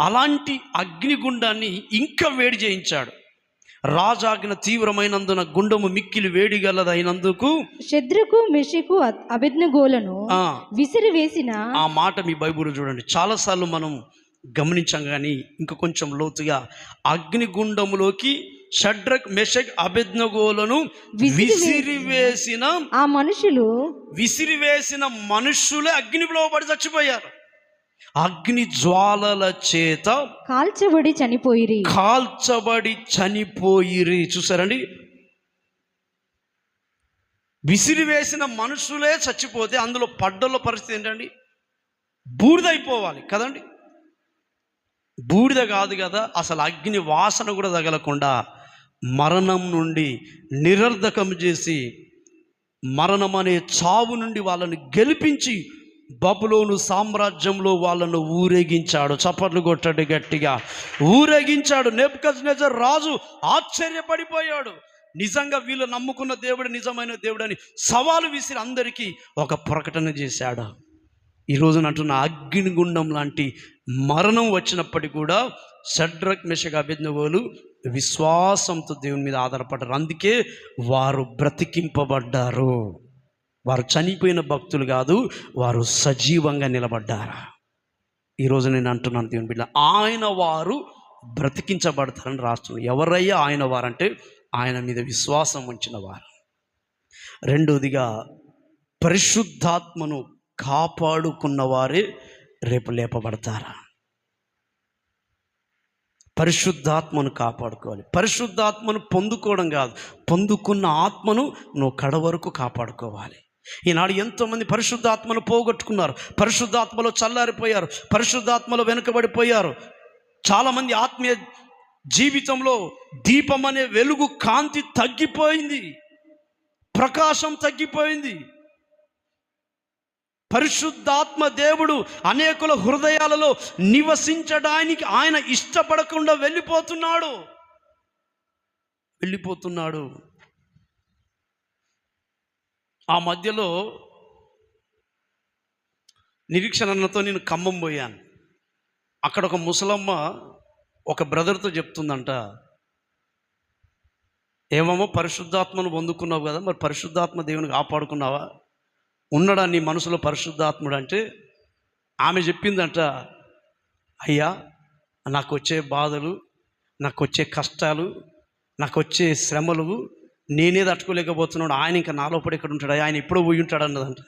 అలాంటి అగ్నిగుండాన్ని ఇంకా వేడి చేయించాడు. రాజాజ్ఞ తీవ్రమైనందున గుండము మిక్కిలి వేడిగలదైనందుకు షద్రకు మెషకు అబేద్నెగోలను విసిరివేసిన. ఆ మాట మీ బైబిల్ చూడండి, చాలాసార్లు మనం గమనించాం, కానీ ఇంకా కొంచెం లోతుగా అగ్నిగుండములోకి షడ్రక్ మెషక్ అబేద్నెగోలను విసిరివేసిన ఆ మనుషులు, విసిరివేసిన మనుషులే అగ్నిలో పడి చచ్చిపోయారు. అగ్ని జ్వాలల చేత కాల్చబడి చనిపోయిరి. చూసారండి, విసిరివేసిన మనుషులే చచ్చిపోతే అందులో పడ్డల పరిస్థితి ఏంటండి? బూడిదైపోవాలి కదండి. బూడిద కాదు కదా, అసలు అగ్ని వాసన కూడా తగలకుండా మరణం నుండి నిరర్ధకం చేసి, మరణం అనే చావు నుండి వాళ్ళని గెలిపించి బబులోను సామ్రాజ్యంలో వాళ్ళను ఊరేగించాడు. చప్పట్లు కొట్టండి గట్టిగా, ఊరేగించాడు. నెబుకద్నెజర్ రాజు ఆశ్చర్యపడిపోయాడు. నిజంగా వీళ్ళు నమ్ముకున్న దేవుడు నిజమైన దేవుడని సవాలు విసిరి అందరికీ ఒక ప్రకటన చేశాడు. ఈరోజు అంటున్న అగ్నిగుండం లాంటి మరణం వచ్చినప్పటికీ కూడా షడ్రక్ మెషక్ అబేద్నెగోలు విశ్వాసంతో దేవుని మీద ఆధారపడ్డారు. అందుకే వారు బ్రతికింపబడ్డారు. వారు చనిపోయిన భక్తులు కాదు, వారు సజీవంగా నిలబడ్డారు. ఈరోజు నేను అంటున్నాను దేవుని బిడ్డ, ఆయన వారు బ్రతికించబడతారని రాస్తున్నాడు. ఎవరయ్యా ఆయన వారంటే ఆయన మీద విశ్వాసం ఉంచిన వారు. రెండవదిగా, పరిశుద్ధాత్మను కాపాడుకున్న వారే రేపు లేపబడతారా? పరిశుద్ధాత్మను కాపాడుకోవాలి. పరిశుద్ధాత్మను పొందుకోవడం కాదు, పొందుకున్న ఆత్మను నువ్వు కడ వరకు కాపాడుకోవాలి. ఈనాడు ఎంతోమంది పరిశుద్ధాత్మను పోగొట్టుకున్నారు, పరిశుద్ధాత్మలో చల్లారిపోయారు, పరిశుద్ధాత్మలో వెనుకబడిపోయారు. చాలామంది ఆత్మీయ జీవితంలో దీపం అనే వెలుగు కాంతి తగ్గిపోయింది, ప్రకాశం తగ్గిపోయింది. పరిశుద్ధాత్మ దేవుడు అనేకుల హృదయాలలో నివసించడానికి ఆయన ఇష్టపడకుండా వెళ్ళిపోతున్నాడు. ఆ మధ్యలో నిరీక్షణతో నేను ఖమ్మం పోయాను. అక్కడ ఒక ముసలమ్మ ఒక బ్రదర్తో చెప్తుందంట, ఏమమ్మో పరిశుద్ధాత్మను పొందుకున్నావు కదా, మరి పరిశుద్ధాత్మ దేవుని కాపాడుకున్నావా? ఉన్నాడా నీ మనసులో పరిశుద్ధాత్ముడు అంటే? ఆమె చెప్పిందంట, అయ్యా నాకు వచ్చే బాధలు, నాకు వచ్చే కష్టాలు, నాకు వచ్చే శ్రమలు నేనే తట్టుకోలేకపోతున్నాడు, ఆయన ఇంకా నాలో పడి ఎక్కడ ఉంటాడు, ఆయన ఎప్పుడో పోయి ఉంటాడు అన్నదంట.